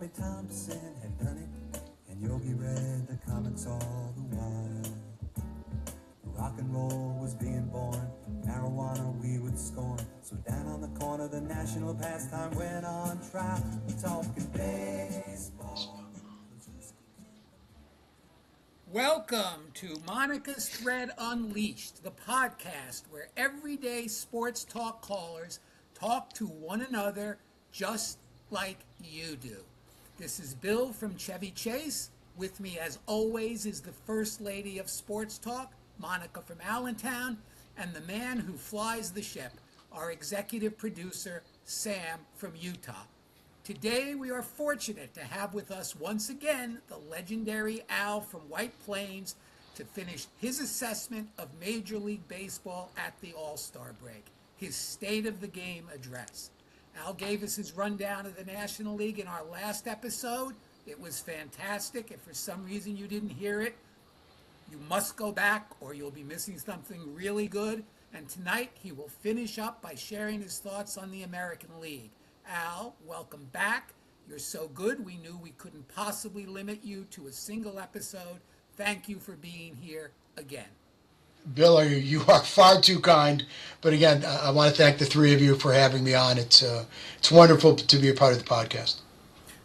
Bobby Thompson had done it, and Yogi read the comics all the while. Rock and roll was being born, marijuana we would scorn. So down on the corner, the national pastime went on trial. We talking baseball. Welcome to Monica's Thread Unleashed, the podcast where everyday sports talk callers talk to one another just like you do. This is Bill from Chevy Chase. With me, as always, is the First Lady of Sports Talk, Monica from Allentown, and the man who flies the ship, our executive producer, Sam from Utah. Today, we are fortunate to have with us once again the legendary Al from White Plains to finish his assessment of Major League Baseball at the All-Star break, his State of the Game address. Al gave us his rundown of the National League in our last episode. It was fantastic. If for some reason you didn't hear it, you must go back or you'll be missing something really good. And tonight, he will finish up by sharing his thoughts on the American League. Al, welcome back. You're so good, we knew we couldn't possibly limit you to a single episode. Thank you for being here again. Bill, you are far too kind. But again, I want to thank the three of you for having me on. It's wonderful to be a part of the podcast.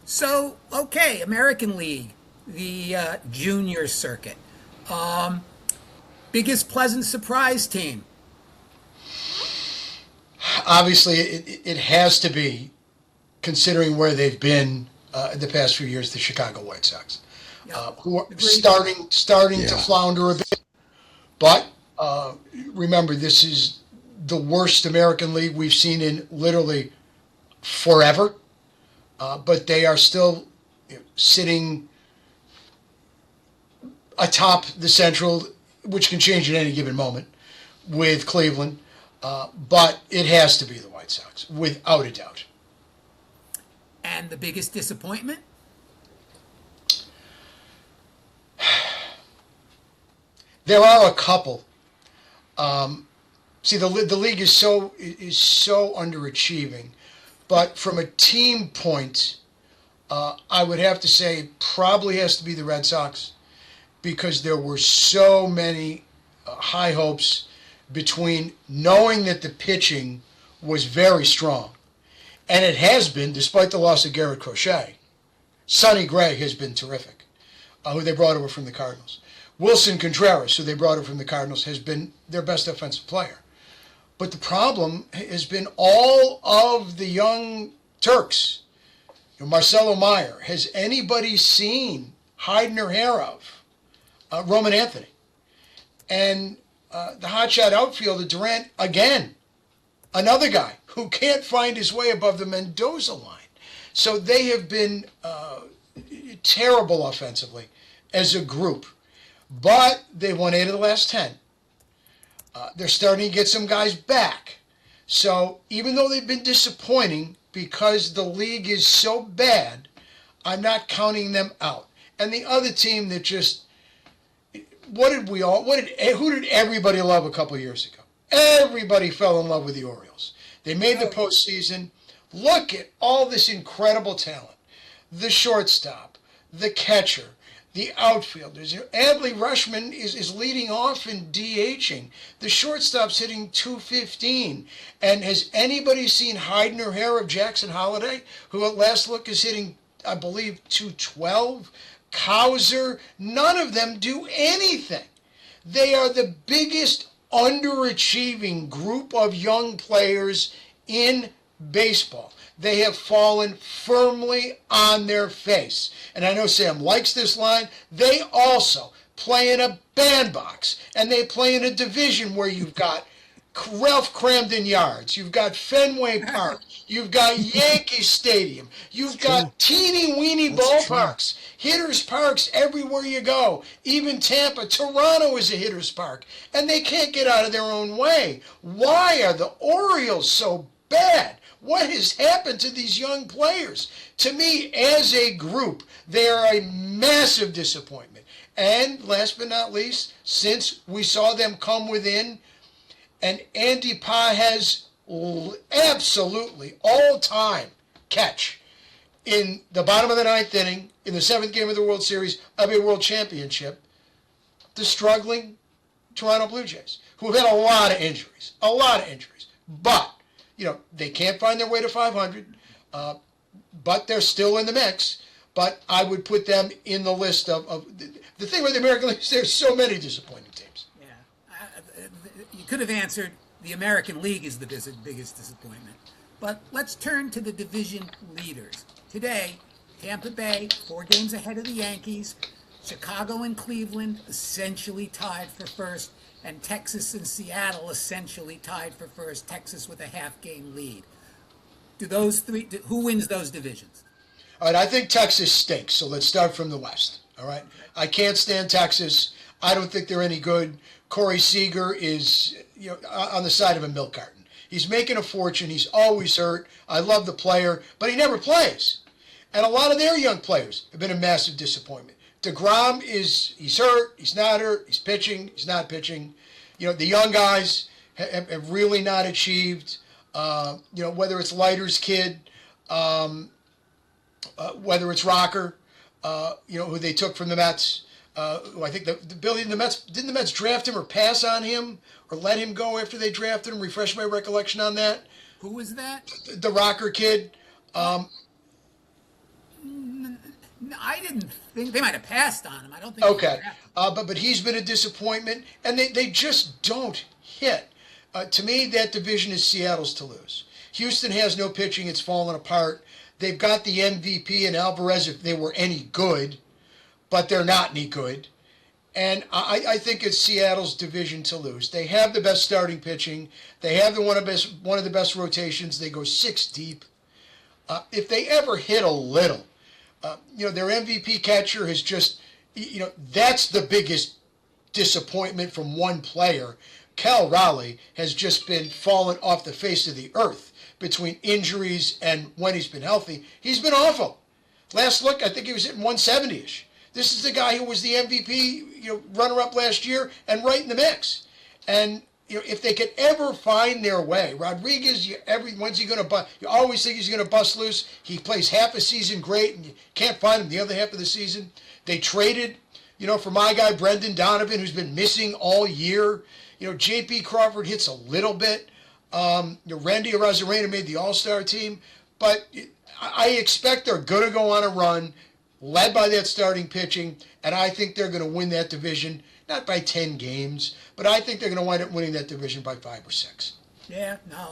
So, okay, American League, the junior circuit. Biggest pleasant surprise team? Obviously, it has to be, considering where they've been the past few years, the Chicago White Sox, who are starting to flounder a bit. But remember, this is the worst American League we've seen in literally forever. But they are still sitting atop the Central, which can change at any given moment, with Cleveland. But it has to be the White Sox, without a doubt. And the biggest disappointment? There are a couple. See, the league is so underachieving, but from a team point, I would have to say probably has to be the Red Sox, because there were so many high hopes between knowing that the pitching was very strong, and it has been, despite the loss of Garrett Crochet. Sonny Gray has been terrific, who they brought over from the Cardinals. Wilson Contreras, who they brought over from the Cardinals, has been their best offensive player. But the problem has been all of the young Turks. Marcelo Meyer. Has anybody seen, hide nor hair of, Roman Anthony? And the hotshot outfielder, Durant, again, another guy who can't find his way above the Mendoza line. So they have been terrible offensively as a group. But they won 8 of the last 10. They're starting to get some guys back. So even though they've been disappointing because the league is so bad, I'm not counting them out. And the other team that just, who did everybody love a couple years ago? Everybody fell in love with the Orioles. They made the postseason. Look at all this incredible talent. The shortstop, the catcher, the outfielders. Adley Rutschman is leading off in DHing. The shortstop's hitting .215. And has anybody seen hide nor hair of Jackson Holliday, who at last look is hitting, I believe, .212? Cowser? None of them do anything. They are the biggest underachieving group of young players in baseball. They have fallen firmly on their face. And I know Sam likes this line. They also play in a bandbox, and they play in a division where you've got Ralph Cramden Yards, you've got Fenway Park, you've got Yankee Stadium, you've got teeny-weeny ballparks, hitters' parks everywhere you go. Even Tampa, Toronto is a hitter's park, and they can't get out of their own way. Why are the Orioles so bad? What has happened to these young players? To me, as a group, they are a massive disappointment. And last but not least, since we saw them come within, and Andy Pages absolutely all-time catch in the bottom of the ninth inning, in the seventh game of the World Series of a World Championship, the struggling Toronto Blue Jays, who have had a lot of injuries, but they can't find their way to 500, but they're still in the mix. But I would put them in the list of the thing with the American League is there's so many disappointing teams. Yeah, you could have answered the American League is the biggest disappointment. But let's turn to the division leaders. Today, Tampa Bay, 4 games ahead of the Yankees. Chicago and Cleveland essentially tied for first. And Texas and Seattle essentially tied for first. Texas with a half-game lead. Who wins those divisions? All right, I think Texas stinks, so let's start from the West. All right, I can't stand Texas. I don't think they're any good. Corey Seager is on the side of a milk carton. He's making a fortune. He's always hurt. I love the player, but he never plays. And a lot of their young players have been a massive disappointment. DeGrom he's hurt. He's not hurt. He's pitching. He's not pitching. The young guys have really not achieved. Whether it's Leiter's kid. Whether it's Rocker, who they took from the Mets. I think didn't the Mets draft him or pass on him or let him go after they drafted him? Refresh my recollection on that. Who was that? The Rocker kid. I didn't think they might have passed on him. I don't think. Okay, but he's been a disappointment, and they just don't hit. To me, that division is Seattle's to lose. Houston has no pitching; it's fallen apart. They've got the MVP in Alvarez if they were any good, but they're not any good. And I think it's Seattle's division to lose. They have the best starting pitching. They have one of the best rotations. They go 6 deep. If they ever hit a little, their MVP catcher has just, that's the biggest disappointment from one player. Cal Raleigh has just been fallen off the face of the earth. Between injuries and when he's been healthy, he's been awful. Last look, I think he was hitting 170-ish. This is the guy who was the MVP, runner-up last year and right in the mix. And if they could ever find their way, Rodriguez, when's he going to bust? You always think he's going to bust loose. He plays half a season great, and you can't find him the other half of the season. They traded, for my guy Brendan Donovan, who's been missing all year. J.P. Crawford hits a little bit. Randy Arozarena made the All-Star team, but I expect they're going to go on a run, led by that starting pitching, and I think they're going to win that division, not by 10 games, but I think they're going to wind up winning that division by 5 or 6. Yeah, no,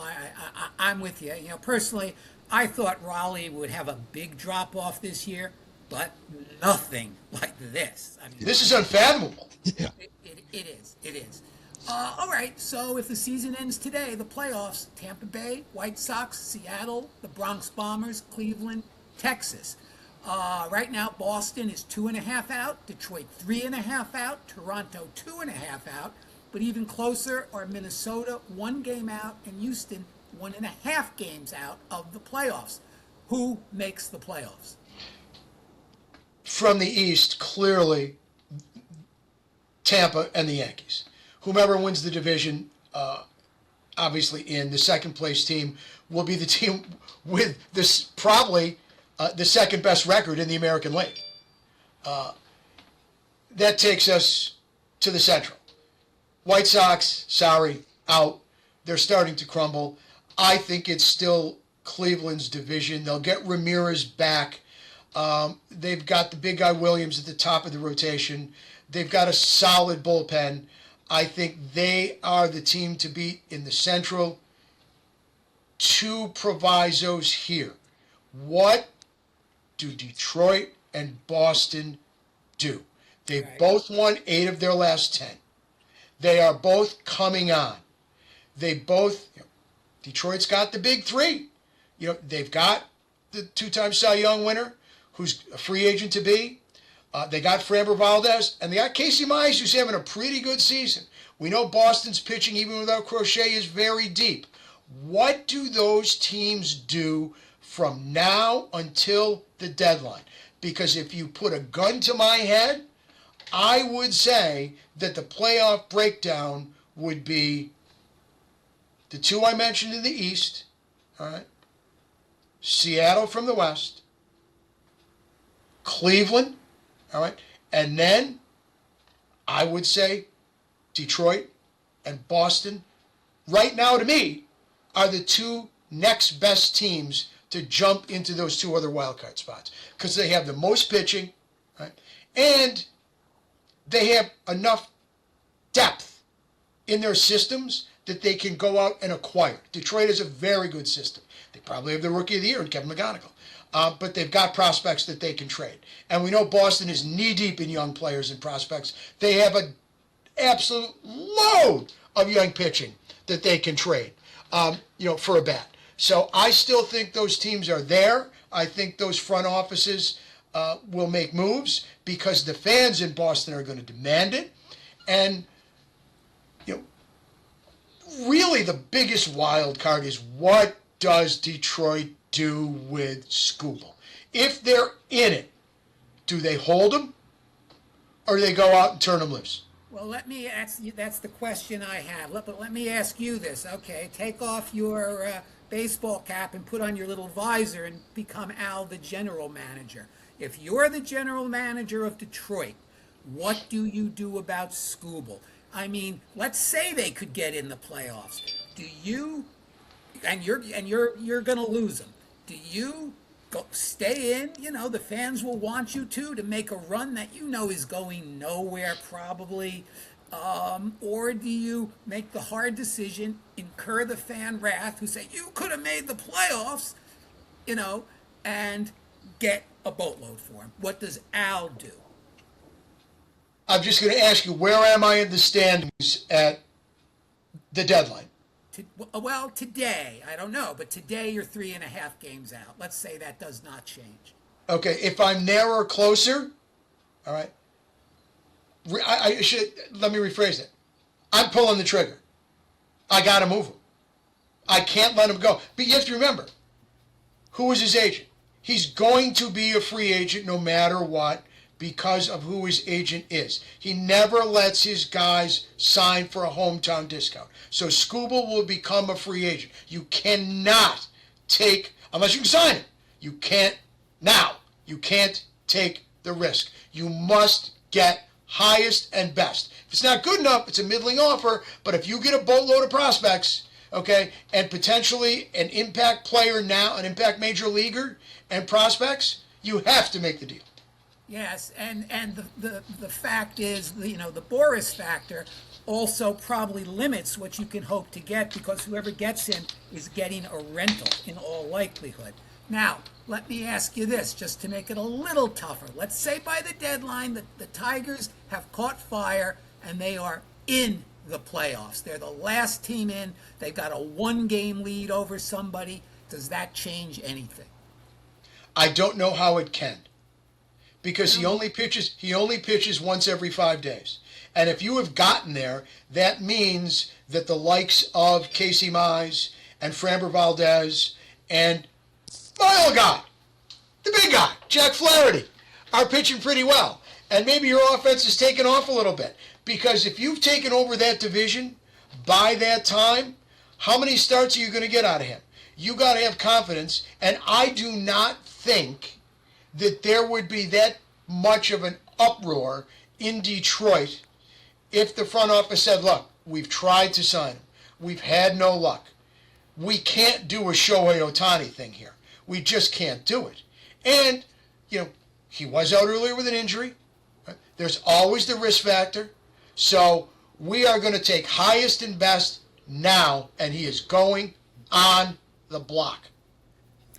I'm with you. Personally, I thought Raleigh would have a big drop-off this year, but nothing like this. This is unfathomable. Yeah. It is. All right, so if the season ends today, the playoffs, Tampa Bay, White Sox, Seattle, the Bronx Bombers, Cleveland, Texas. Right now, Boston is 2.5 out, Detroit 3.5 out, Toronto 2.5 out, but even closer are Minnesota 1 game out and Houston 1.5 games out of the playoffs. Who makes the playoffs? From the East, clearly, Tampa and the Yankees. Whomever wins the division, obviously in the second place team, will be the team with this probably the second best record in the American League. That takes us to the Central. White Sox, sorry, out. They're starting to crumble. I think it's still Cleveland's division. They'll get Ramirez back. They've got the big guy Williams at the top of the rotation. They've got a solid bullpen. I think they are the team to beat in the Central. 2 provisos here. What do Detroit and Boston do? They've both won 8 of their last 10. They are both coming on. They both, Detroit's got the big 3. They've got the 2-time Cy Young winner, who's a free agent to be. They got Framber Valdez, and they got Casey Mize, who's having a pretty good season. We know Boston's pitching, even without Crochet, is very deep. What do those teams do from now until the deadline? Because if you put a gun to my head, I would say that the playoff breakdown would be the 2 I mentioned in the East, all right, Seattle from the West, Cleveland, all right, and then I would say Detroit and Boston, right now to me, are the two next best teams to jump into those two other wildcard spots because they have the most pitching, right, and they have enough depth in their systems that they can go out and acquire. Detroit is a very good system. They probably have the Rookie of the Year in Kevin McGonigal. But they've got prospects that they can trade. And we know Boston is knee-deep in young players and prospects. They have an absolute load of young pitching that they can trade, for a bat. So I still think those teams are there. I think those front offices will make moves because the fans in Boston are going to demand it. And, really the biggest wild card is what does Detroit do with Skubal? If they're in it, do they hold him or do they go out and turn him loose? Well, let me ask you, that's the question I have. But let me ask you this, okay? Take off your baseball cap and put on your little visor and become Al, the general manager. If you're the general manager of Detroit, what do you do about Skubal? I mean, let's say they could get in the playoffs. Do you, and you're going to lose them. Do you go stay in? The fans will want you to make a run that is going nowhere probably. Or do you make the hard decision, incur the fan wrath who say, you could have made the playoffs, and get a boatload for him? What does Al do? I'm just going to ask you, where am I in the standings at the deadline? Well, today, I don't know, but today you're 3.5 games out. Let's say that does not change. Okay, if I'm there or closer, all right, I should, let me rephrase it. I'm pulling the trigger. I got to move him. I can't let him go. But you have to remember, who is his agent? He's going to be a free agent no matter what because of who his agent is. He never lets his guys sign for a hometown discount. So Skubal will become a free agent. You cannot take, unless you can sign it, you can't take the risk. You must get highest and best. If it's not good enough, it's a middling offer, but if you get a boatload of prospects, okay, and potentially an impact player now, an impact major leaguer and prospects, you have to make the deal. Yes, and the fact is, the Boris factor also probably limits what you can hope to get because whoever gets him is getting a rental in all likelihood. Now, let me ask you this, just to make it a little tougher. Let's say by the deadline that the Tigers have caught fire and they are in the playoffs. They're the last team in. They've got a 1-game lead over somebody. Does that change anything? I don't know how it can. Because he only pitches once every 5 days. And if you have gotten there, that means that the likes of Casey Mize and Framber Valdez and my old guy, the big guy, Jack Flaherty, are pitching pretty well. And maybe your offense is taking off a little bit. Because if you've taken over that division by that time, how many starts are you going to get out of him? You got to have confidence. And I do not think that there would be that much of an uproar in Detroit if the front office said, look, we've tried to sign him. We've had no luck. We can't do a Shohei Ohtani thing here. We just can't do it. And, he was out earlier with an injury. Right? There's always the risk factor. So we are going to take highest and best now, and he is going on the block.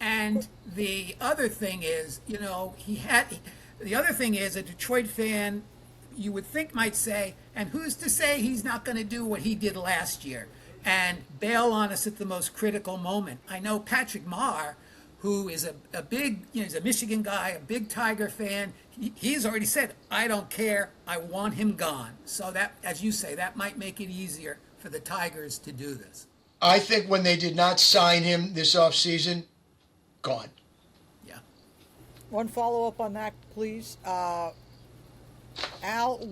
And the other thing is, the other thing is a Detroit fan, you would think might say, and who's to say he's not going to do what he did last year and bail on us at the most critical moment. I know Patrick Maher, who is a big, he's a Michigan guy, a big Tiger fan. He's already said, I don't care. I want him gone. So that, as you say, that might make it easier for the Tigers to do this. I think when they did not sign him this offseason, gone. Yeah. One follow-up on that, please. Al,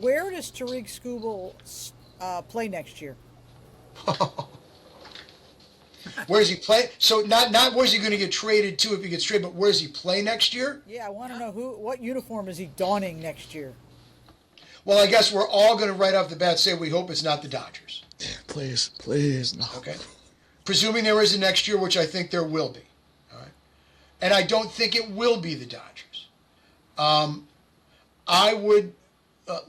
where does Tarik Skubal play next year? Where's he play? So not where's he going to get traded to if he gets traded, but where's he play next year? Yeah, I want to know what uniform is he donning next year? Well, I guess we're all going to right off the bat say we hope it's not the Dodgers. Yeah, please, no. Okay. Presuming there is a next year, which I think there will be. All right. And I don't think it will be the Dodgers. I would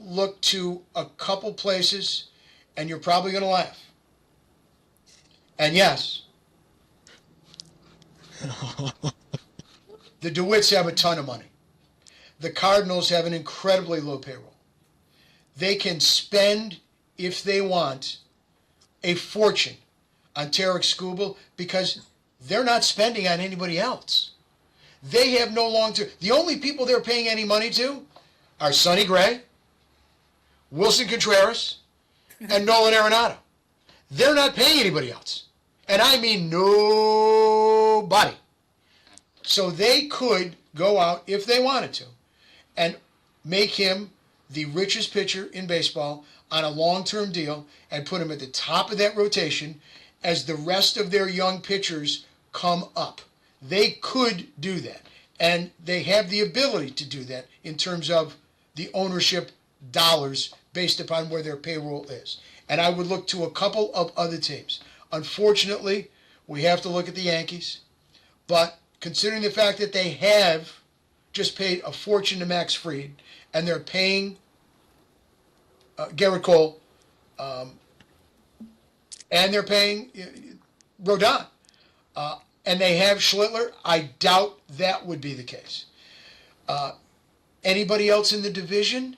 look to a couple places, and you're probably going to laugh. And yes, the DeWitts have a ton of money. The Cardinals have an incredibly low payroll. They can spend, if they want, a fortune on Tarek Skubal because they're not spending on anybody else. They have no long-term. The only people they're paying any money to are Sonny Gray, Wilson Contreras, and Nolan Arenado. They're not paying anybody else. And I mean nobody. So they could go out, if they wanted to, and make him the richest pitcher in baseball on a long-term deal and put him at the top of that rotation as the rest of their young pitchers come up. They could do that. And they have the ability to do that in terms of the ownership dollars based upon where their payroll is. And I would look to a couple of other teams. Unfortunately, we have to look at the Yankees. But considering the fact that they have just paid a fortune to Max Fried, and they're paying Garrett Cole, and they're paying Rodon, and they have Schlittler, I doubt that would be the case. Anybody else in the division?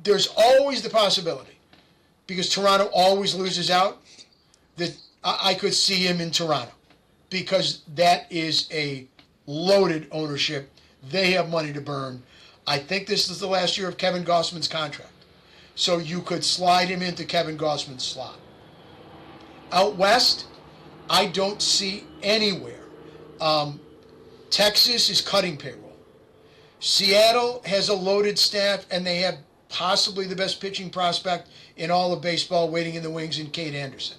There's always the possibility, because Toronto always loses out, that I could see him in Toronto, because that is a loaded ownership. They have money to burn. I think this is the last year of Kevin Gossman's contract. So you could slide him into Kevin Gossman's slot. Out west, I don't see anywhere. Texas is cutting payroll. Seattle has a loaded staff, and they have possibly the best pitching prospect in all of baseball waiting in the wings in Kate Anderson,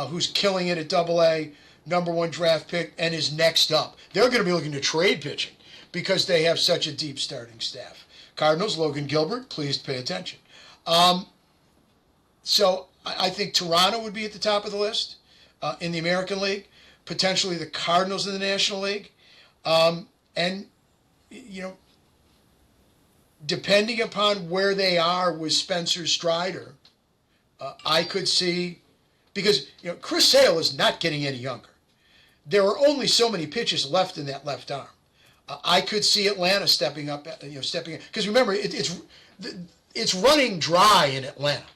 who's killing it at Double-A, #1 draft pick, and is next up. They're going to be looking to trade pitching because they have such a deep starting staff. Cardinals, Logan Gilbert, please pay attention. So I think Toronto would be at the top of the list in the American League, potentially the Cardinals in the National League. And, you know, depending upon where they are with Spencer Strider, I could see, because, you know, Chris Sale is not getting any younger. There are only so many pitches left in that left arm. I could see Atlanta stepping up, because remember, it's running dry in Atlanta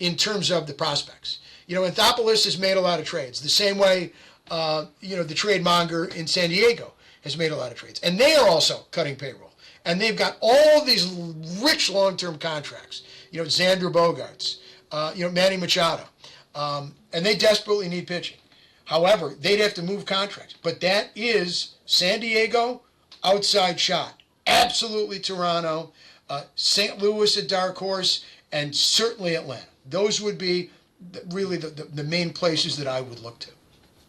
in terms of the prospects. You know, Anthopoulos has made a lot of trades, the same way, the trade monger in San Diego has made a lot of trades. And they are also cutting payroll. And they've got all these rich long-term contracts. You know, Xander Bogaerts, Manny Machado. And they desperately need pitching. However, they'd have to move contracts. But that is San Diego, outside shot. Absolutely Toronto, St. Louis, a dark horse, and certainly Atlanta. Those would be really the main places that I would look to.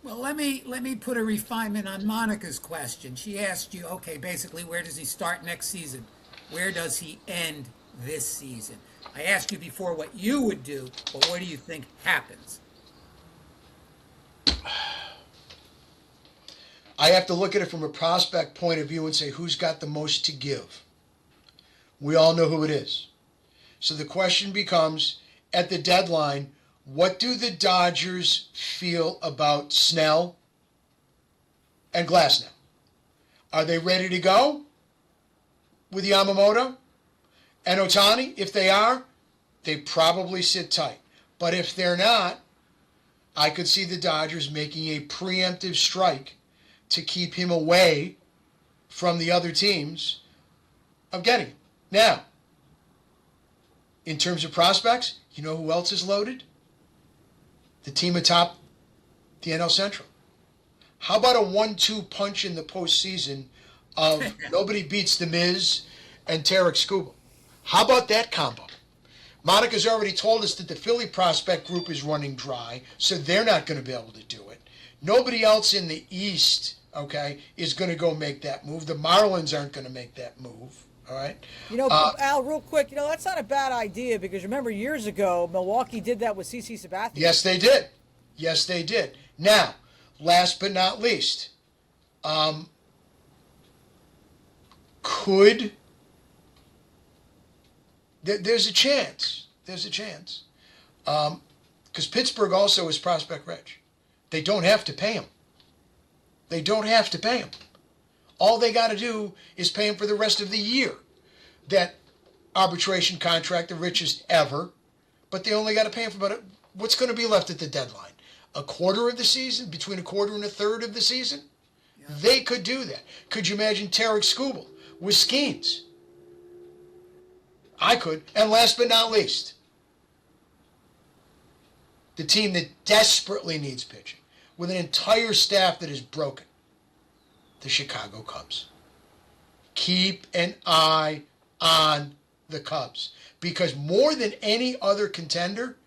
Well, let me put a refinement on Monica's question. She asked you, okay, basically, where does he start next season? Where does he end this season? I asked you before what you would do, but what do you think happens? I have to look at it from a prospect point of view and say, who's got the most to give? We all know who it is. So the question becomes, at the deadline, what do the Dodgers feel about Snell and Glasnow? Are they ready to go with Yamamoto and Ohtani? If they are, they probably sit tight. But if they're not, I could see the Dodgers making a preemptive strike to keep him away from the other teams of getting him. Now, in terms of prospects, you know who else is loaded? The team atop the NL Central. How about a 1-2 punch in the postseason of nobody beats The Miz and Tarek Skubal? How about that combo? Monica's already told us that the Philly prospect group is running dry, so they're not going to be able to do it. Nobody else in the East, okay, is going to go make that move. The Marlins aren't going to make that move, all right? Al, real quick, that's not a bad idea because remember years ago, Milwaukee did that with CC Sabathia. Yes, they did. Yes, they did. Now, last but not least, there's a chance. There's a chance. Because Pittsburgh also is prospect rich. They don't have to pay him. They don't have to pay him. All they got to do is pay him for the rest of the year. That arbitration contract, the richest ever. But they only got to pay him for about what's going to be left at the deadline. A quarter of the season, between a quarter and a third of the season. Yeah. They could do that. Could you imagine Tarek Skubal with Skeens? I could. And last but not least, the team that desperately needs pitching, with an entire staff that is broken, the Chicago Cubs. Keep an eye on the Cubs. Because more than any other contender,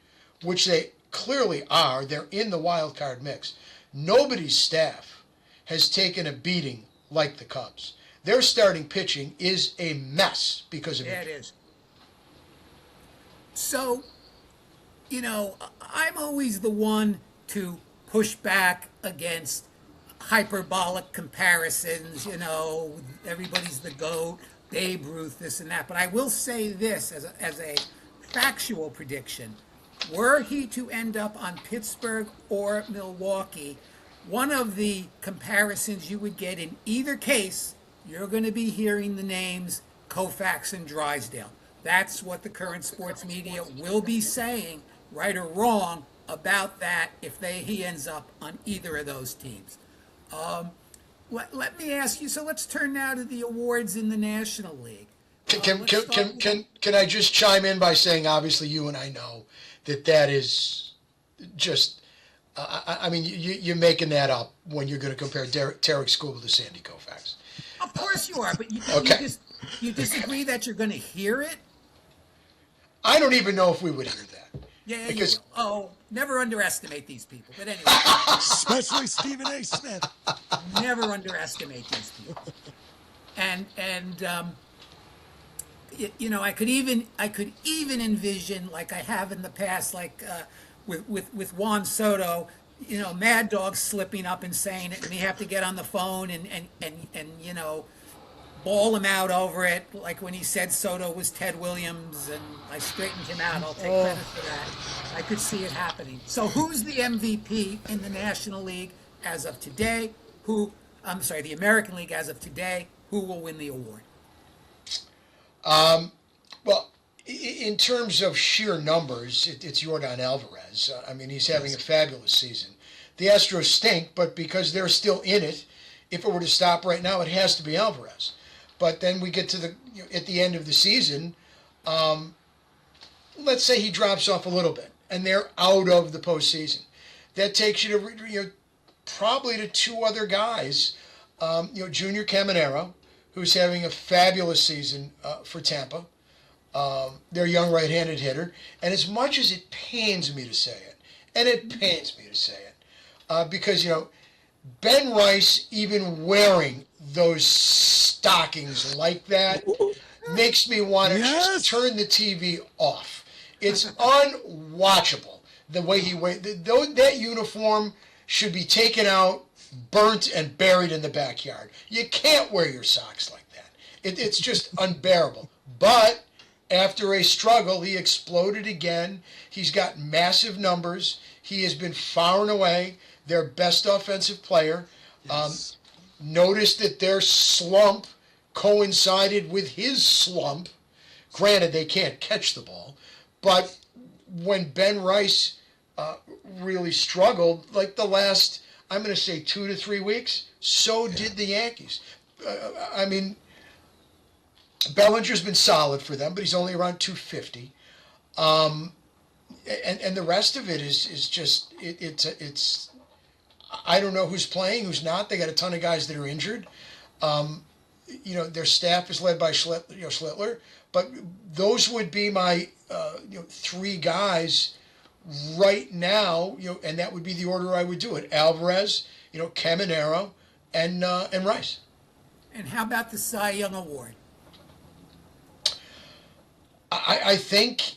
which they clearly are, they're in the wild card mix, nobody's staff has taken a beating like the Cubs. Their starting pitching is a mess because of it. Yeah, it is. So, I'm always the one to push back against hyperbolic comparisons, everybody's the GOAT, Babe Ruth, this and that. But I will say this as a factual prediction. Were he to end up on Pittsburgh or Milwaukee, one of the comparisons you would get in either case, you're going to be hearing the names Koufax and Drysdale. That's what the current sports media will be saying, right or wrong, about that if he ends up on either of those teams. Let me ask you, so let's turn now to the awards in the National League. Can I just chime in by saying, obviously you and I know that is just, you're making that up when you're going to compare Tarek Skubal to Sandy Koufax. Of course you are, but you disagree that you're going to hear it? I don't even know if we would hear that. Yeah, because never underestimate these people. But anyway, especially Stephen A. Smith. Never underestimate these people. And I could even envision, like I have in the past, like with Juan Soto, Mad Dog slipping up and saying it, and you have to get on the phone and ball him out over it, like when he said Soto was Ted Williams, and I straightened him out. I'll take credit for that. I could see it happening. So who's the MVP in the National League as of today? The American League as of today? Who will win the award? Well, in terms of sheer numbers, it's Yordan Alvarez. He's having a fabulous season. The Astros stink, but because they're still in it, if it were to stop right now, it has to be Alvarez. But then we get to at the end of the season, let's say he drops off a little bit, and they're out of the postseason. That takes you to probably to two other guys, Junior Caminero, who's having a fabulous season for Tampa. Their young right-handed hitter. And as much as it pains me to say it, because, Ben Rice, even wearing those stockings like that, makes me want to just turn the TV off. It's unwatchable the way he wears. That uniform should be taken out, burnt, and buried in the backyard. You can't wear your socks like that. It's just unbearable. But after a struggle, he exploded again. He's got massive numbers. He has been far and away their best offensive player. Yes. Notice that their slump coincided with his slump. Granted, they can't catch the ball. But when Ben Rice really struggled, like the last, I'm going to say 2 to 3 weeks, so did the Yankees. Bellinger's been solid for them, but he's only around 250. And the rest of it is just, it's I don't know who's playing, who's not. They got a ton of guys that are injured. Their staff is led by Schlittler, but those would be my three guys right now, and that would be the order I would do it: Alvarez, Caminero, and Rice. And how about the Cy Young Award? I think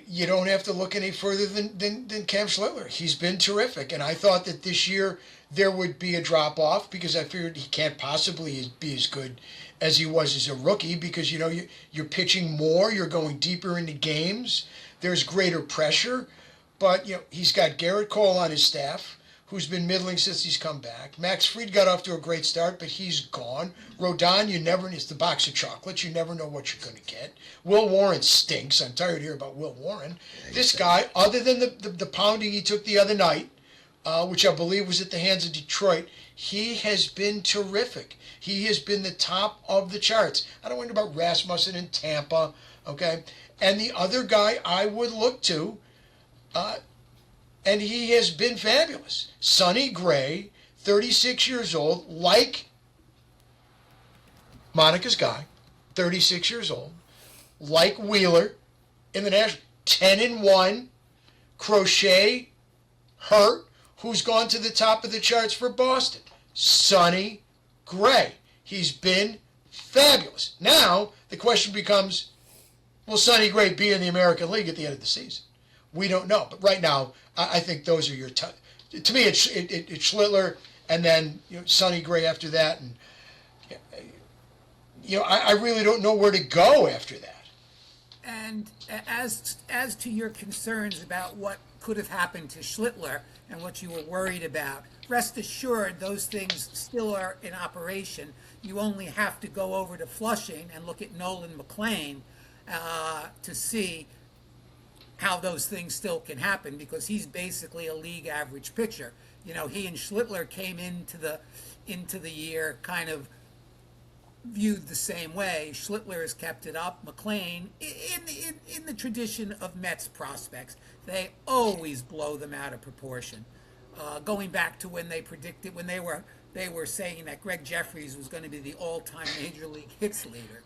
you don't have to look any further than Cam Schlittler. He's been terrific, and I thought that this year there would be a drop off because I figured he can't possibly be as good as he was as a rookie because you're pitching more, you're going deeper into games, there's greater pressure, but he's got Garrett Cole on his staff, who's been middling since he's come back. Max Fried got off to a great start, but he's gone. Rodon, it's the box of chocolates. You never know what you're going to get. Will Warren stinks. I'm tired of hearing about Will Warren. This guy, other than the pounding he took the other night, which I believe was at the hands of Detroit, he has been terrific. He has been the top of the charts. I don't worry about Rasmussen in Tampa, okay? And the other guy I would look to, and he has been fabulous. Sonny Gray, 36 years old, like Monica's guy, 36 years old, like Wheeler in the National, 10-1, Crochet, hurt, who's gone to the top of the charts for Boston? Sonny Gray. He's been fabulous. Now, the question becomes, will Sonny Gray be in the American League at the end of the season? We don't know. But right now, I think those are your to me, it's Schlittler and then Sonny Gray after that. And I really don't know where to go after that. And as to your concerns about what could have happened to Schlittler and what you were worried about, rest assured those things still are in operation. You only have to go over to Flushing and look at Nolan McLean to see how those things still can happen because he's basically a league average pitcher. He and Schlittler came into the year kind of viewed the same way. Schlittler has kept it up. McLean, in the tradition of Mets prospects, they always blow them out of proportion. Going back to when they predicted, when they were saying that Greg Jeffries was going to be the all-time major league hits leader.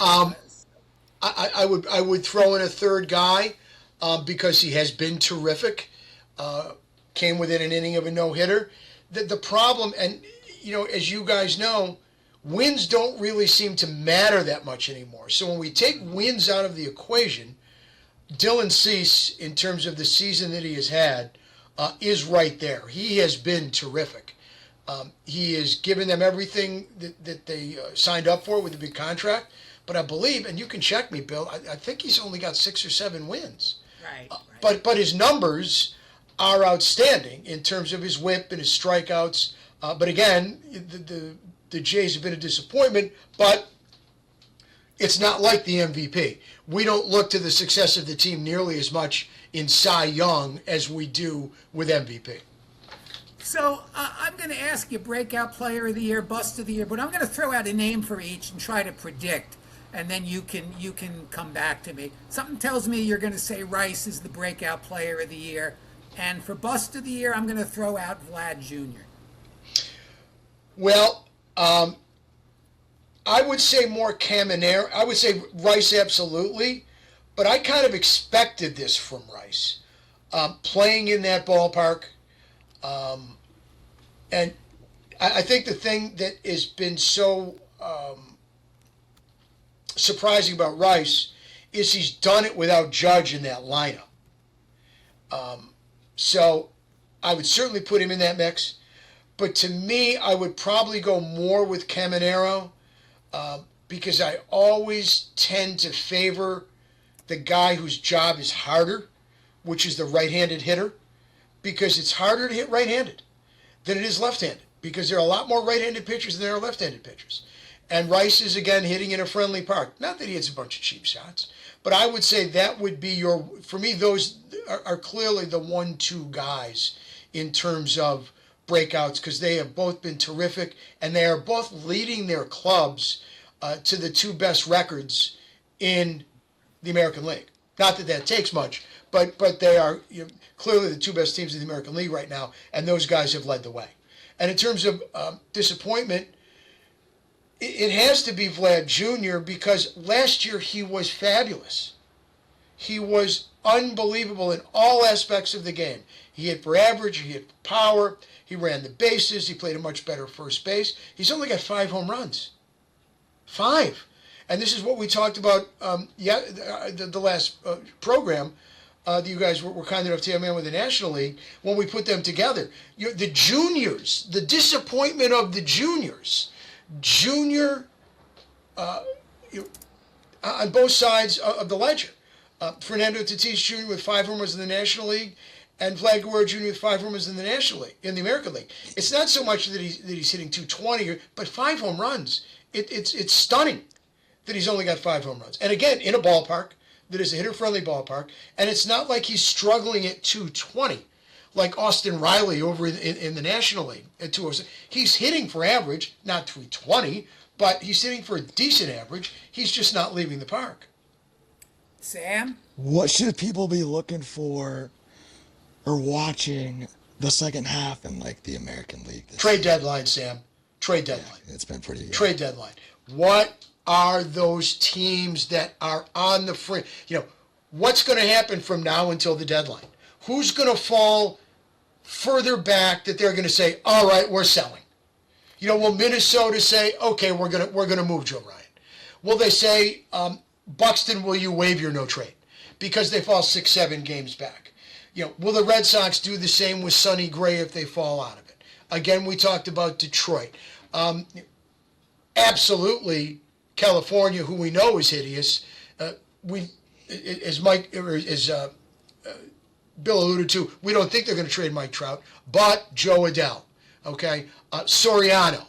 I would throw in a third guy because he has been terrific. Came within an inning of a no-hitter. The problem, and as you guys know, wins don't really seem to matter that much anymore. So when we take wins out of the equation, Dylan Cease, in terms of the season that he has had, is right there. He has been terrific. He has given them everything that they signed up for with the big contract. But I believe, and you can check me, Bill, I think he's only got 6 or 7 wins. Right. But his numbers are outstanding in terms of his whip and his strikeouts. But again, the Jays have been a disappointment, but it's not like the MVP. We don't look to the success of the team nearly as much in Cy Young as we do with MVP. So I'm going to ask you breakout player of the year, bust of the year, but I'm going to throw out a name for each and try to predict, and then you can come back to me. Something tells me you're going to say Rice is the breakout player of the year, and for bust of the year, I'm going to throw out Vlad Jr. Well, I would say more Caminero. I would say Rice absolutely, but I kind of expected this from Rice. Playing in that ballpark, and I think the thing that has been so surprising about Rice is he's done it without Judge in that lineup. So I would certainly put him in that mix. But to me, I would probably go more with Caminero because I always tend to favor the guy whose job is harder, which is the right-handed hitter, because it's harder to hit right-handed than it is left-handed because there are a lot more right-handed pitchers than there are left-handed pitchers. And Rice is, again, hitting in a friendly park. Not that he hits a bunch of cheap shots, but I would say that would be for me, those are clearly the 1-2 guys in terms of breakouts because they have both been terrific and they are both leading their clubs to the 2 best records in the American League. Not that that takes much, but they are clearly the 2 best teams in the American League right now, and those guys have led the way. And in terms of disappointment, it has to be Vlad Jr. because last year he was fabulous. he was unbelievable in all aspects of the game. He hit for average, he hit for power, he ran the bases, he played a much better first base. He's only got 5 home runs. 5. And this is what we talked about the last program that you guys were kind enough to have in with the National League when we put them together. The juniors, the disappointment of the juniors, on both sides of the ledger. Fernando Tatis Jr. with 5 homers in the National League, and Vlad Guerrero Jr. with 5 homers in the National League, in the American League. It's not so much that he's hitting 220, but 5 home runs. It's stunning that he's only got 5 home runs. And again, in a ballpark that is a hitter-friendly ballpark, and it's not like he's struggling at 220 like Austin Riley over in the National League at 206. He's hitting for average, not 320, but he's hitting for a decent average. He's just not leaving the park. Sam? What should people be looking for or watching the second half in like the American League? Trade deadline, Sam. Trade deadline. Yeah, it's been pretty good. Trade deadline. What are those teams that are on the fringe? What's going to happen from now until the deadline? Who's going to fall further back that they're going to say, all right, we're selling? Will Minnesota say, okay, we're gonna move Joe Ryan? Will they say, Buxton, will you waive your no trade? Because they fall 6-7 games back. Will the Red Sox do the same with Sonny Gray if they fall out of it? Again, we talked about Detroit. Absolutely, California, who we know is hideous. As Bill alluded to, we don't think they're going to trade Mike Trout, but Joe Adell, okay? Soriano,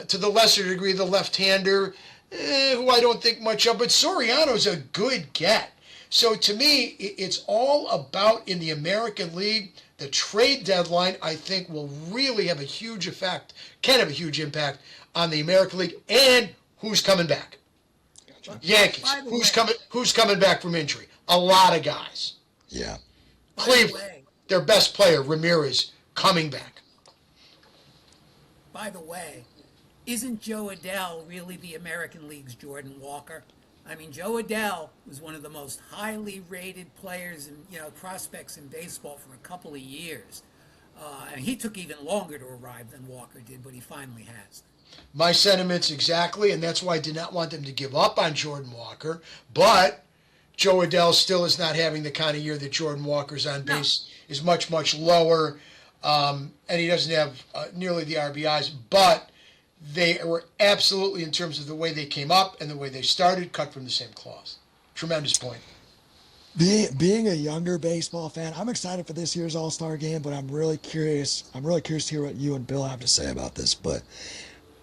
to the lesser degree, the left-hander, who I don't think much of, but Soriano's a good get. So to me, it's all about, in the American League, the trade deadline, I think, will really have a huge effect, can have a huge impact on the American League, and who's coming back. Gotcha. Yankees, who's coming back from injury? A lot of guys. Yeah. Cleveland, their best player, Ramirez, coming back. By the way, isn't Joe Adell really the American League's Jordan Walker? I mean, Joe Adell was one of the most highly rated players and prospects in baseball for a couple of years. And he took even longer to arrive than Walker did, but he finally has. My sentiments exactly, and that's why I did not want them to give up on Jordan Walker. But Joe Adell still is not having the kind of year that Jordan Walker's on base is much, much lower, and he doesn't have nearly the RBIs. But they were absolutely, in terms of the way they came up and the way they started, cut from the same cloth. Tremendous point. Being a younger baseball fan, I'm excited for this year's All-Star game, but I'm really curious to hear what you and Bill have to say about this. But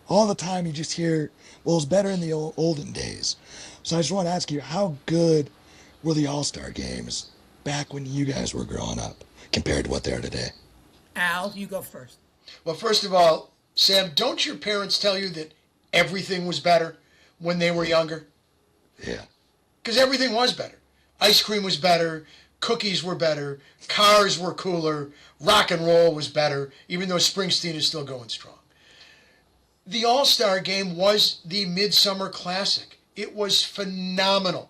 all the time you just hear, well, it's better in the olden days. So I just want to ask you, how good were the All-Star games back when you guys were growing up compared to what they are today? Al, you go first. Well, first of all, Sam, don't your parents tell you that everything was better when they were younger? Yeah. Because everything was better. Ice cream was better, cookies were better, cars were cooler, rock and roll was better, even though Springsteen is still going strong. The All-Star Game was the Midsummer Classic. It was phenomenal.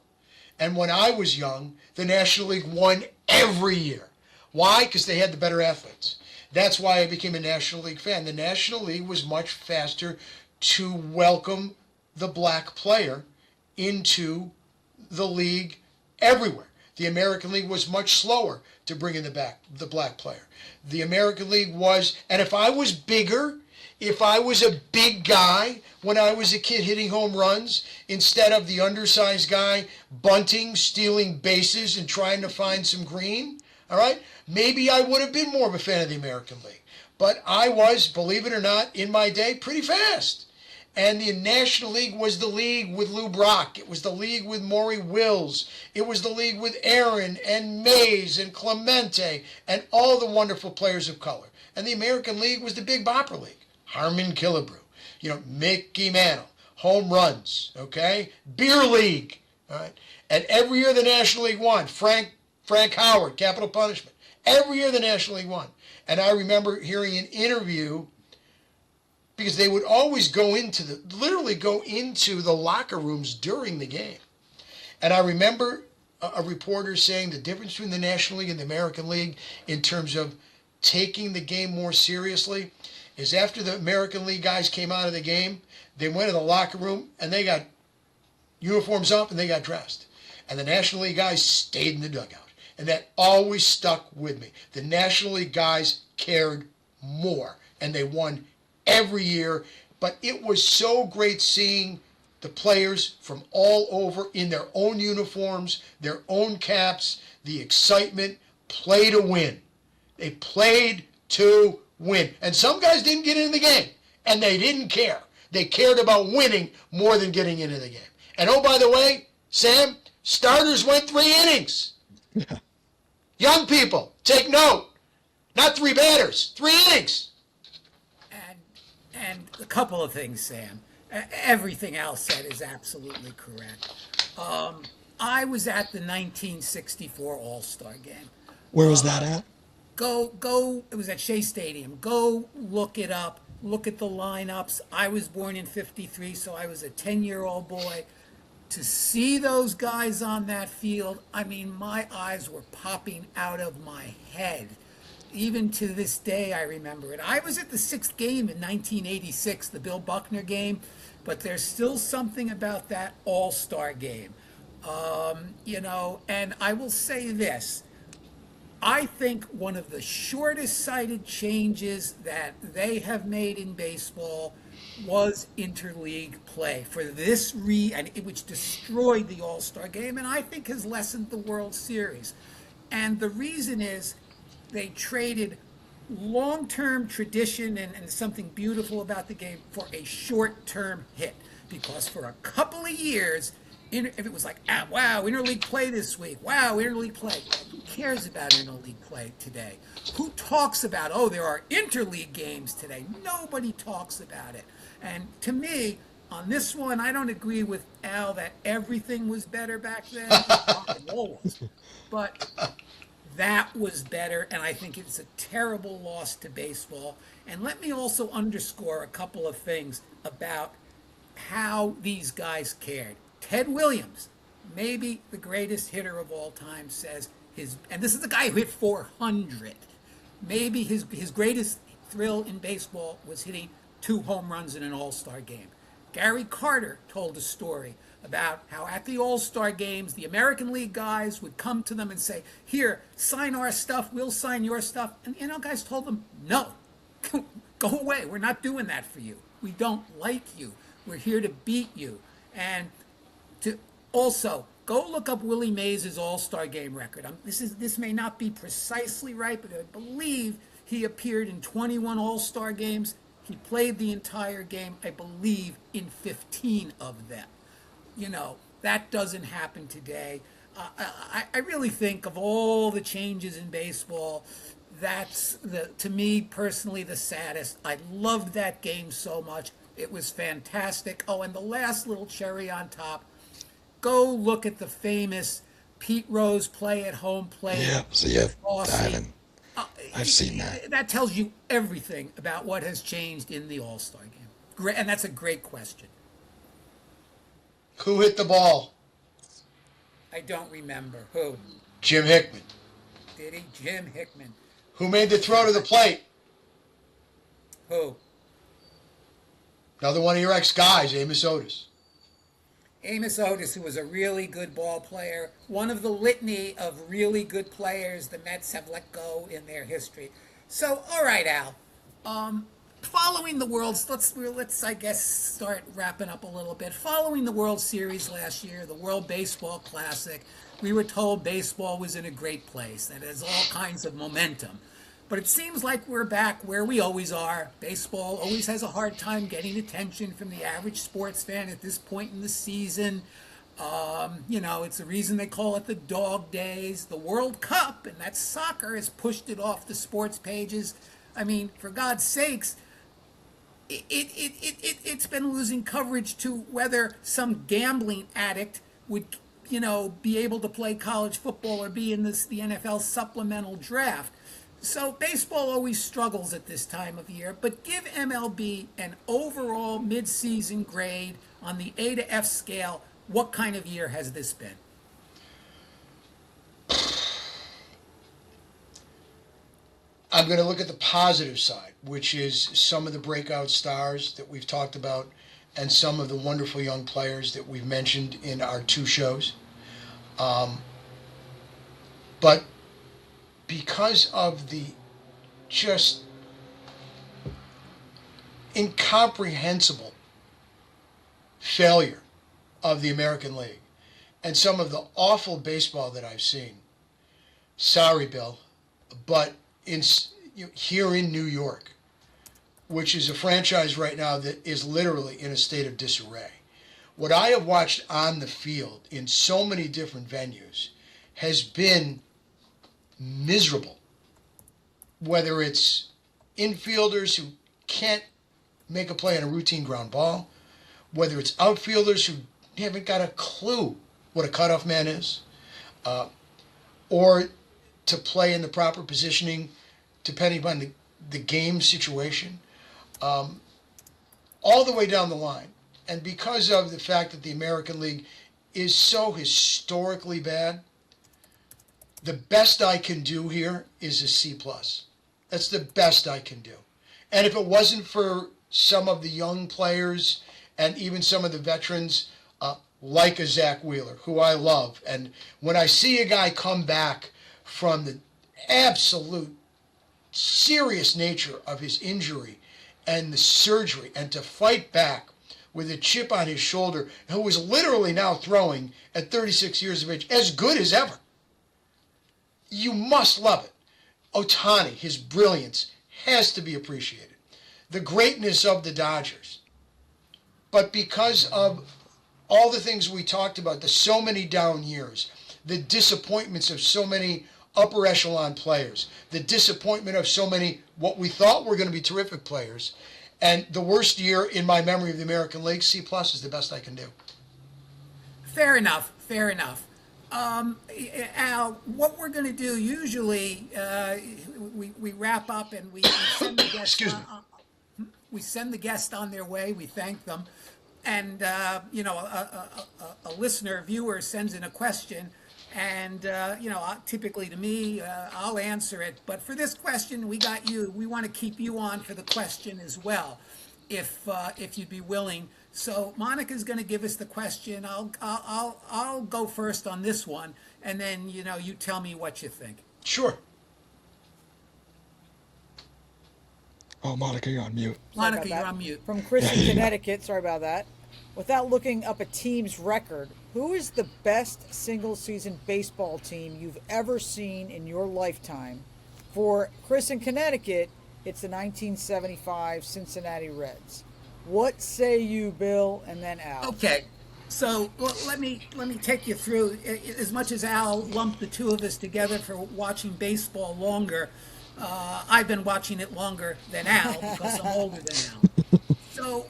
And when I was young, the National League won every year. Why? Because they had the better athletes. That's why I became a National League fan. The National League was much faster to welcome the black player into the league everywhere. The American League was much slower to bring in the black player. The American League was, and if I was bigger, if I was a big guy when I was a kid hitting home runs, instead of the undersized guy bunting, stealing bases, and trying to find some green, all right, maybe I would have been more of a fan of the American League. But I was, believe it or not, in my day, pretty fast. And the National League was the league with Lou Brock. It was the league with Maury Wills. It was the league with Aaron and Mays and Clemente and all the wonderful players of color. And the American League was the Big Bopper League. Harmon Killebrew, Mickey Mantle, home runs, okay? Beer League, all right? And every year the National League won. Frank Howard, Capital Punishment. Every year the National League won. And I remember hearing an interview, because they would always literally go into the locker rooms during the game. And I remember a reporter saying the difference between the National League and the American League in terms of taking the game more seriously is after the American League guys came out of the game, they went to the locker room and they got uniforms up and they got dressed. And the National League guys stayed in the dugout. And that always stuck with me. The National League guys cared more and they won every year. But it was so great seeing the players from all over in their own uniforms, their own caps, the excitement, play to win. They played to win. And some guys didn't get into the game, and they didn't care. They cared about winning more than getting into the game. And oh, by the way, Sam, starters went 3 innings. Young people, take note. Not 3 batters, 3 innings. And a couple of things, Sam. Everything Al said is absolutely correct. I was at the 1964 All-Star Game. Where was that at? Go. It was at Shea Stadium. Go look it up. Look at the lineups. I was born in '53, so I was a 10-year-old boy. To see those guys on that field, I mean, my eyes were popping out of my head. Even to this day, I remember it. I was at the 6th game in 1986, the Bill Buckner game, but there's still something about that All-Star game. And I will say this. I think one of the shortest-sighted changes that they have made in baseball was interleague play for this which destroyed the All-Star game, and I think has lessened the World Series. And the reason is they traded long-term tradition and something beautiful about the game for a short-term hit. Because for a couple of years, if it was like, wow, interleague play this week, wow, interleague play. Who cares about interleague play today? Who talks about, there are interleague games today? Nobody talks about it. And to me, on this one, I don't agree with Al that everything was better back then. Rock and roll was. But that was better, and I think it's a terrible loss to baseball. And let me also underscore a couple of things about how these guys cared. Ted Williams, maybe the greatest hitter of all time, says and this is the guy who hit 400. Maybe his greatest thrill in baseball was hitting 2 home runs in an All-Star game. Gary Carter told a story about how at the All-Star games, the American League guys would come to them and say, here, sign our stuff, we'll sign your stuff. And guys told them, no, go away, we're not doing that for you. We don't like you. We're here to beat you. And to also go look up Willie Mays' All-Star game record. This may not be precisely right, but I believe he appeared in 21 All-Star games. He played the entire game, I believe, in 15 of them. That doesn't happen today. I really think of all the changes in baseball, that's to me personally the saddest. I loved that game so much. It was fantastic. Oh, and the last little cherry on top, go look at the famous Pete Rose play at home play. I've seen that. That tells you everything about what has changed in the All-Star game. Great, and that's a great question. Who hit the ball? I don't remember. Who? Jim Hickman. Did he? Jim Hickman. Who made the throw to the plate? Who? Another one of your ex-guys, Amos Otis. Amos Otis, who was a really good ball player, one of the litany of really good players the Mets have let go in their history. So, all right, Al. Following the World's, let's I guess start wrapping up a little bit. Following the World Series last year, the World Baseball Classic, we were told baseball was in a great place, that it has all kinds of momentum. But it seems like we're back where we always are. Baseball always has a hard time getting attention from the average sports fan at this point in the season. It's the reason they call it the dog days. The World Cup, and that's soccer, has pushed it off the sports pages. I mean, for God's sakes, it's been losing coverage to whether some gambling addict would, be able to play college football or be in the NFL supplemental draft. So baseball always struggles at this time of year, but give MLB an overall mid-season grade on the A to F scale. What kind of year has this been? I'm going to look at the positive side, which is some of the breakout stars that we've talked about and some of the wonderful young players that we've mentioned in our two shows. But because of the just incomprehensible failure of the American League and some of the awful baseball that I've seen, sorry, Bill, but here in New York, which is a franchise right now that is literally in a state of disarray, what I have watched on the field in so many different venues has been miserable. Whether it's infielders who can't make a play on a routine ground ball, whether it's outfielders who haven't got a clue what a cutoff man is, or to play in the proper positioning depending upon the game situation, all the way down the line. And because of the fact that the American League is so historically bad, the best I can do here is a C+. That's the best I can do. And if it wasn't for some of the young players and even some of the veterans, like a Zach Wheeler, who I love, and when I see a guy come back from the absolute serious nature of his injury and the surgery, and to fight back with a chip on his shoulder, who is literally now throwing at 36 years of age as good as ever, you must love it. Ohtani, his brilliance has to be appreciated. The greatness of the Dodgers. But because of all the things we talked about, the so many down years, the disappointments of so many upper echelon players, the disappointment of so many what we thought were going to be terrific players, and the worst year in my memory of the American League, C+ is the best I can do. Fair enough. Fair enough. Al, what we're going to do usually, we wrap up and we send the guest. Excuse me. We send the guest on their way. We thank them, and a listener, a viewer sends in a question, and typically to me, I'll answer it. But for this question, we got you. We want to keep you on for the question as well, if you'd be willing. So Monica's going to give us the question. I'll go first on this one, and then you tell me what you think. Sure. Oh, Monica, you're on mute. Monica, you're on mute. From Chris in Connecticut, sorry about that. Without looking up a team's record, who is the best single-season baseball team you've ever seen in your lifetime? For Chris in Connecticut, it's the 1975 Cincinnati Reds. What say you, Bill, and then Al? Okay, so let me take you through. As much as Al lumped the two of us together for watching baseball longer, I've been watching it longer than Al because I'm older than Al. So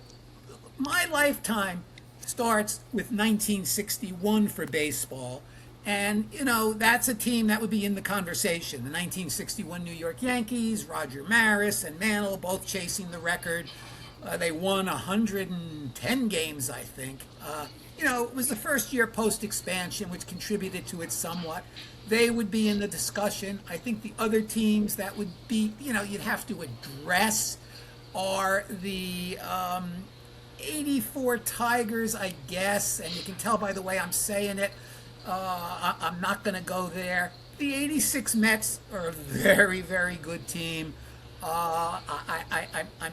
my lifetime starts with 1961 for baseball. And, that's a team that would be in the conversation. The 1961 New York Yankees, Roger Maris and Mantle both chasing the record. They won 110 games, I think. It was the first year post-expansion, which contributed to it somewhat. They would be in the discussion. I think the other teams that would be, you'd have to address are the 84 Tigers, I guess. And you can tell by the way I'm saying it. I'm not going to go there. The 86 Mets are a very, very good team. I'm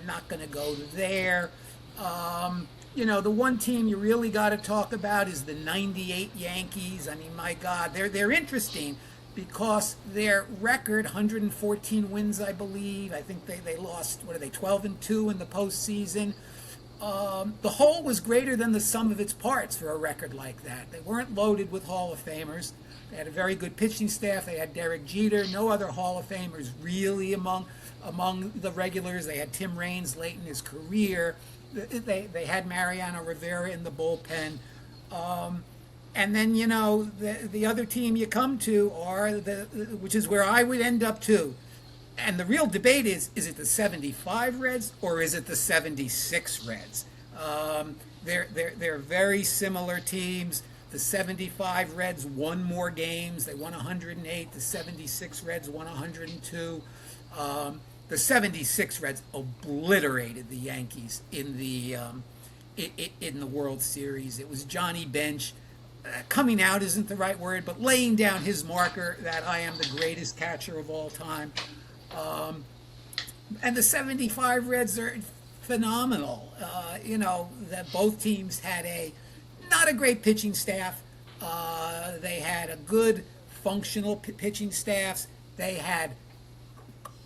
not going to go there. The one team you really got to talk about is the 98 Yankees. I mean, my God, they're interesting because their record, 114 wins, I believe. I think they lost, 12-2 in the postseason. The whole was greater than the sum of its parts for a record like that. They weren't loaded with Hall of Famers. They had a very good pitching staff. They had Derek Jeter. No other Hall of Famers really among the regulars. They had Tim Raines late in his career. They had Mariano Rivera in the bullpen. And then, the other team you come to are which is where I would end up too. And the real debate is it the 75 Reds or is it the 76 Reds? They're very similar teams. The 75 Reds won more games. They won 108. The 76 Reds won 102. The '76 Reds obliterated the Yankees in the World Series. It was Johnny Bench. Coming out isn't the right word, but laying down his marker that I am the greatest catcher of all time. And the '75 Reds are phenomenal. That both teams had not a great pitching staff. They had a good functional pitching staffs. They had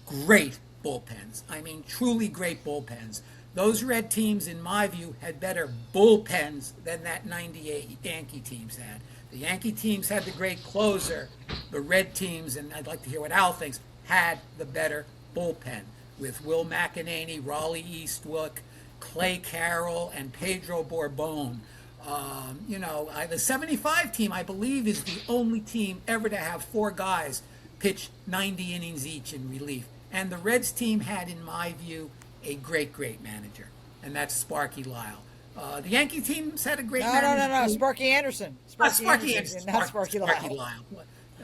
great bullpens. I mean, truly great bullpens. Those Red teams, in my view, had better bullpens than that '98 Yankee teams had. The Yankee teams had the great closer. The Red teams, and I'd like to hear what Al thinks, had the better bullpen with Will McEnany, Raleigh Eastwood, Clay Carroll, and Pedro Borbon. The '75 team, I believe, is the only team ever to have 4 guys pitch 90 innings each in relief. And the Reds team had, in my view, a great manager, and that's Sparky Lyle. The Yankee teams had a great manager. No. Sparky Anderson. Sparky Anderson. Not Sparky Lyle.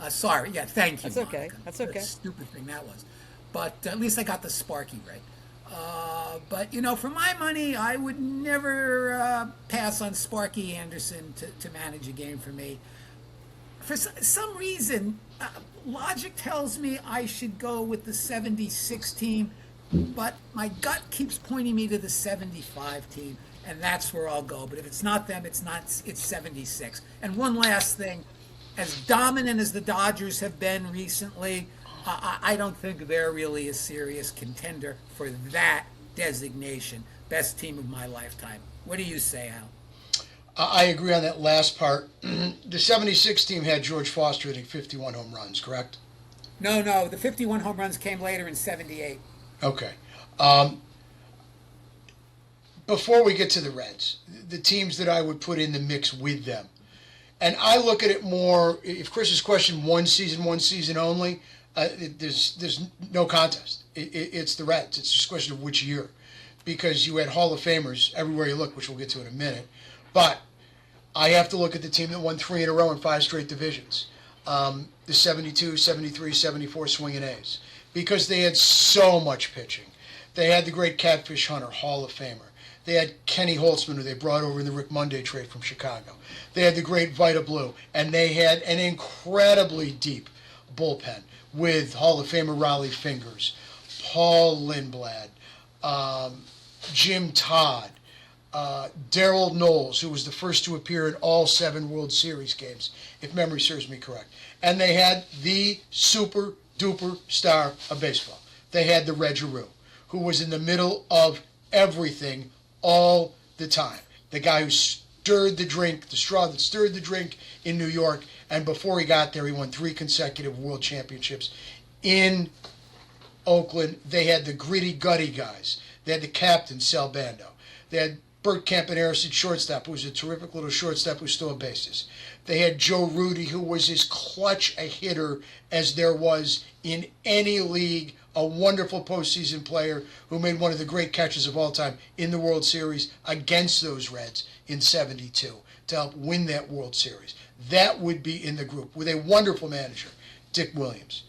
Sorry. Yeah, thank you. That's okay. Monica. That's okay. What a stupid thing that was. But at least I got the Sparky right. But, for my money, I would never pass on Sparky Anderson to manage a game for me. For some reason, logic tells me I should go with the '76 team, but my gut keeps pointing me to the '75 team, and that's where I'll go. But if it's not them, it's '76. And one last thing, as dominant as the Dodgers have been recently, I don't think they're really a serious contender for that designation. Best team of my lifetime. What do you say, Al? I agree on that last part. The '76 team had George Foster hitting 51 home runs, correct? No. The 51 home runs came later in '78. Okay. Before we get to the Reds, the teams that I would put in the mix with them, and I look at it more, if Chris's question, one season only, there's no contest. It's the Reds. It's just a question of which year, because you had Hall of Famers everywhere you look, which we'll get to in a minute. But I have to look at the team that won 3 in a row in 5 straight divisions, the '72, '73, '74 Swinging A's, because they had so much pitching. They had the great Catfish Hunter, Hall of Famer. They had Kenny Holtzman, who they brought over in the Rick Monday trade from Chicago. They had the great Vita Blue, and they had an incredibly deep bullpen with Hall of Famer Raleigh Fingers, Paul Lindblad, Jim Todd, Darrell Knowles, who was the first to appear in all 7 World Series games, if memory serves me correct. And they had the super duper star of baseball. They had the Reg Giroux, who was in the middle of everything all the time. The guy who stirred the drink, the straw that stirred the drink in New York, and before he got there, he won 3 consecutive world championships in Oakland. They had the gritty, gutty guys. They had the captain, Sal Bando. They had Bert Campaneris at shortstop, who was a terrific little shortstop who stole bases. They had Joe Rudy, who was as clutch a hitter as there was in any league, a wonderful postseason player who made one of the great catches of all time in the World Series against those Reds in '72 to help win that World Series. That would be in the group with a wonderful manager, Dick Williams.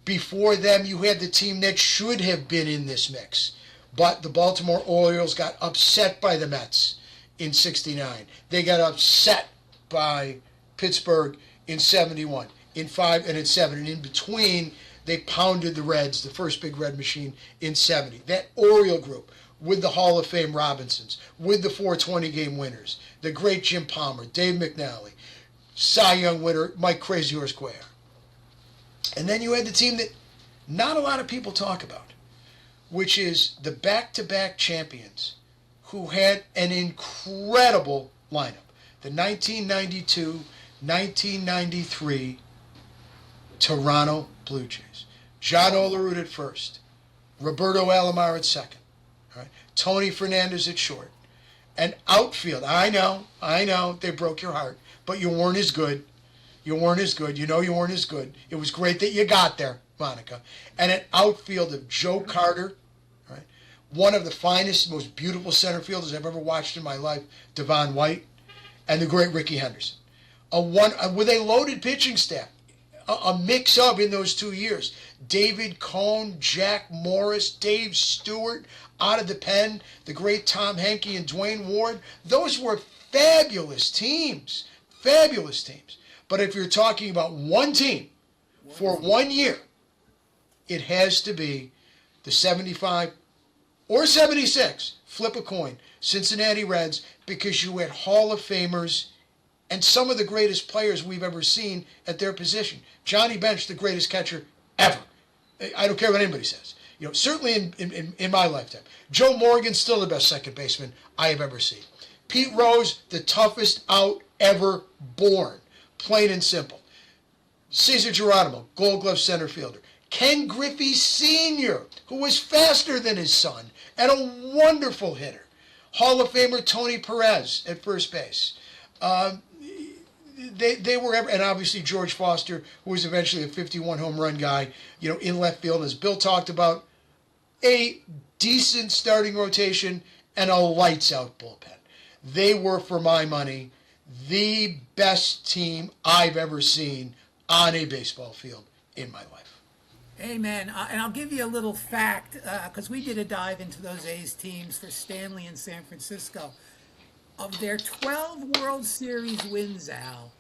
Before them, you had the team that should have been in this mix, but the Baltimore Orioles got upset by the Mets in '69. They got upset by Pittsburgh in '71, in 5 and in 7, and in between they pounded the Reds, the first big Red machine, in '70. That Oriole group with the Hall of Fame Robinsons, with the 420 game winners, the great Jim Palmer, Dave McNally, Cy Young winner Mike Crazy Horse Cuellar. And then you had the team that not a lot of people talk about, which is the back-to-back champions who had an incredible lineup. The 1992-1993 Toronto Blue Jays. John Olerud at first, Roberto Alomar at second, all right? Tony Fernandez at short, and outfield. I know, they broke your heart, but you weren't as good. You weren't as good. You know you weren't as good. It was great that you got there, Monica. And an outfield of Joe Carter, right? One of the finest, most beautiful center fielders I've ever watched in my life, Devon White, and the great Ricky Henderson. With a loaded pitching staff, a mix of in those 2 years. David Cohn, Jack Morris, Dave Stewart out of the pen, the great Tom Henke and Dwayne Ward. Those were fabulous teams. Fabulous teams. But if you're talking about one team for 1 year, it has to be the 75 or 76, flip a coin, Cincinnati Reds, because you had Hall of Famers and some of the greatest players we've ever seen at their position. Johnny Bench, the greatest catcher ever. I don't care what anybody says. Certainly in my lifetime. Joe Morgan, still the best second baseman I have ever seen. Pete Rose, the toughest out ever born. Plain and simple. Cesar Geronimo, Gold Glove center fielder. Ken Griffey Sr., who was faster than his son and a wonderful hitter. Hall of Famer Tony Perez at first base. They were, and obviously George Foster, who was eventually a 51 home run guy, in left field. As Bill talked about, a decent starting rotation and a lights out bullpen. They were, for my money, the best team I've ever seen on a baseball field in my life. Amen. And I'll give you a little fact, because we did a dive into those A's teams for Stanley and San Francisco. Of their 12 World Series wins, Al,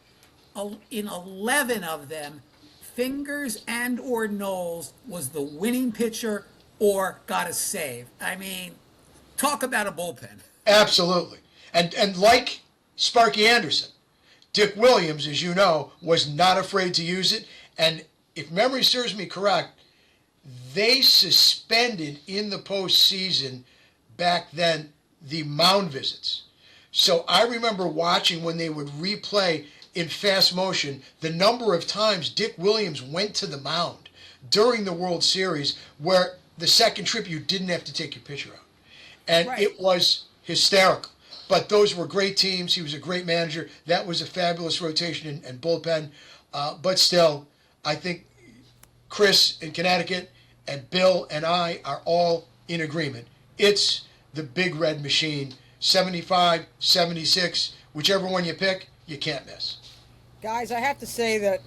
in 11 of them, Fingers and or Knowles was the winning pitcher or got a save. I mean, talk about a bullpen. Absolutely. And like Sparky Anderson, Dick Williams, as you know, was not afraid to use it. And if memory serves me correct, they suspended in the postseason back then the mound visits. So I remember watching when they would replay in fast motion the number of times Dick Williams went to the mound during the World Series, where the second trip you didn't have to take your pitcher out. And Right. It was hysterical. But those were great teams. He was a great manager. That was a fabulous rotation and bullpen. But still, I think Chris in Connecticut and Bill and I are all in agreement. It's the Big Red Machine. 75, 76, whichever one you pick, you can't miss. Guys, I have to say that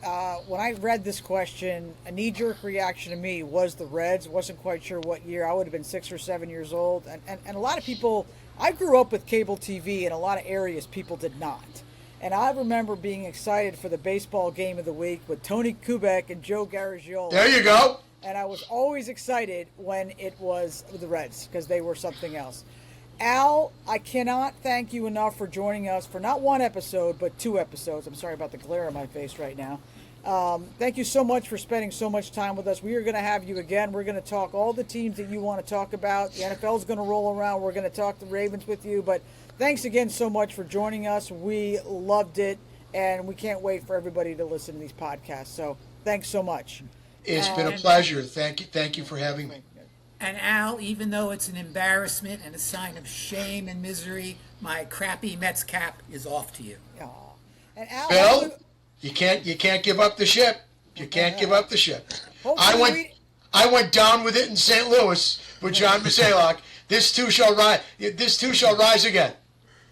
when I read this question, a knee-jerk reaction to me was the Reds. Wasn't quite sure what year. I would have been 6 or 7 years old. And a lot of people, I grew up with cable TV in a lot of areas people did not. And I remember being excited for the baseball game of the week with Tony Kubek and Joe Garagiola. There you go. And I was always excited when it was the Reds because they were something else. Al, I cannot thank you enough for joining us for not one episode, but 2 episodes. I'm sorry about the glare on my face right now. Thank you so much for spending so much time with us. We are going to have you again. We're going to talk all the teams that you want to talk about. The NFL is going to roll around. We're going to talk the Ravens with you. But thanks again so much for joining us. We loved it, and we can't wait for everybody to listen to these podcasts. So thanks so much. It's been a pleasure. Thank you for having me. And Al, even though it's an embarrassment and a sign of shame and misery, my crappy Mets cap is off to you. Aw. And Al, Bill, you can't give up the ship. You can't give up the ship. I went down with it in St. Louis with John Mizalak. This too shall rise. This too shall rise again.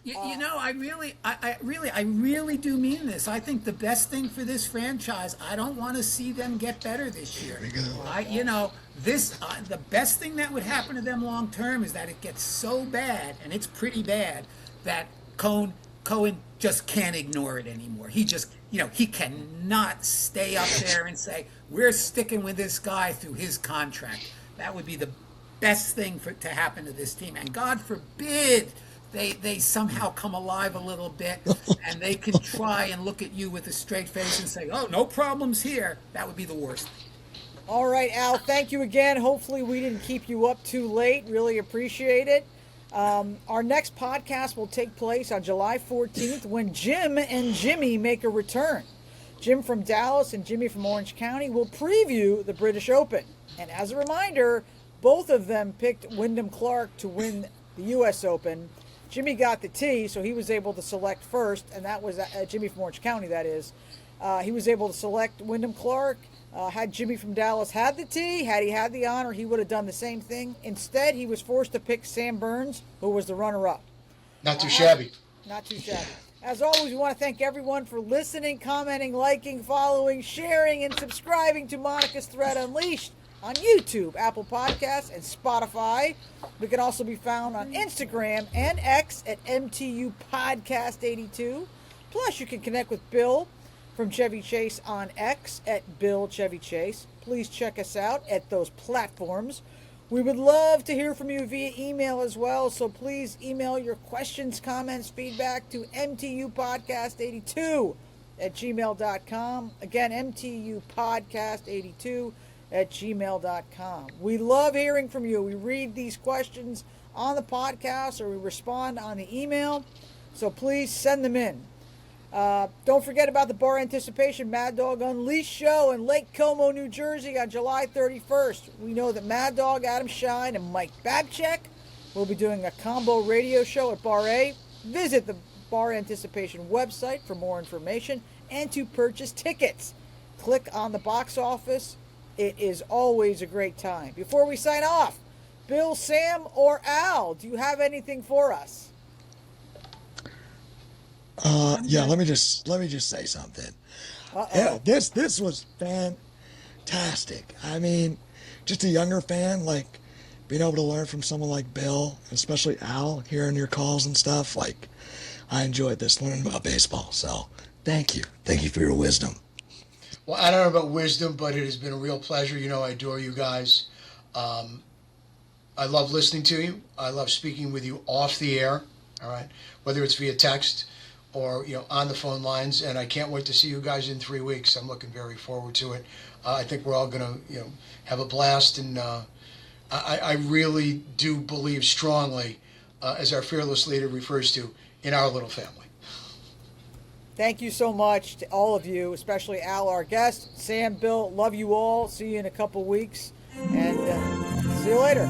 You know, I really do mean this. I think the best thing for this franchise, I don't want to see them get better this year. The best thing that would happen to them long term is that it gets so bad, and it's pretty bad, that Cohen just can't ignore it anymore. He just, he cannot stay up there and say, we're sticking with this guy through his contract. That would be the best thing to happen to this team. And God forbid they somehow come alive a little bit and they can try and look at you with a straight face and say, oh, no problems here. That would be the worst. All right, Al, thank you again. Hopefully we didn't keep you up too late. Really appreciate it. Our next podcast will take place on July 14th when Jim and Jimmy make a return. Jim from Dallas and Jimmy from Orange County will preview the British Open. And as a reminder, both of them picked Wyndham Clark to win the U.S. Open. Jimmy got the tee, so he was able to select first, and that was Jimmy from Orange County, that is. He was able to select Wyndham Clark. Had Jimmy from Dallas had the tee, had he had the honor, he would have done the same thing. Instead, he was forced to pick Sam Burns, who was the runner-up. Not too shabby. Not too shabby. As always, we want to thank everyone for listening, commenting, liking, following, sharing, and subscribing to Monica's Thread Unleashed on YouTube, Apple Podcasts, and Spotify. We can also be found on Instagram and X at MTU Podcast 82. Plus, you can connect with Bill from Chevy Chase on X at Bill Chevy Chase. Please check us out at those platforms. We would love to hear from you via email as well, so please email your questions, comments, feedback to mtupodcast82 at gmail.com. Again, mtupodcast82 at gmail.com. We love hearing from you. We read these questions on the podcast or we respond on the email, so please send them in. Don't forget about the Bar Anticipation Mad Dog Unleashed show in Lake Como, New Jersey on July 31st. We know that Mad Dog, Adam Shine, and Mike Babchek will be doing a combo radio show at Bar A. Visit the Bar Anticipation website for more information and to purchase tickets. Click on the box office. It is always a great time. Before we sign off, Bill, Sam, or Al, do you have anything for us? Yeah, let me just say something. Yeah, this was fantastic. I mean, just a younger fan, like being able to learn from someone like Bill, especially Al, hearing your calls and stuff. Like, I enjoyed this, learning about baseball. So, thank you for your wisdom. Well, I don't know about wisdom, but it has been a real pleasure. You know, I adore you guys. I love listening to you. I love speaking with you off the air. All right, whether it's via text or on the phone lines, and I can't wait to see you guys in 3 weeks. I'm looking very forward to it. I think we're all gonna have a blast, and I really do believe strongly, as our fearless leader refers to, in our little family. Thank you so much to all of you, especially Al, our guest. Sam, Bill, love you all. See you in a couple weeks, and see you later.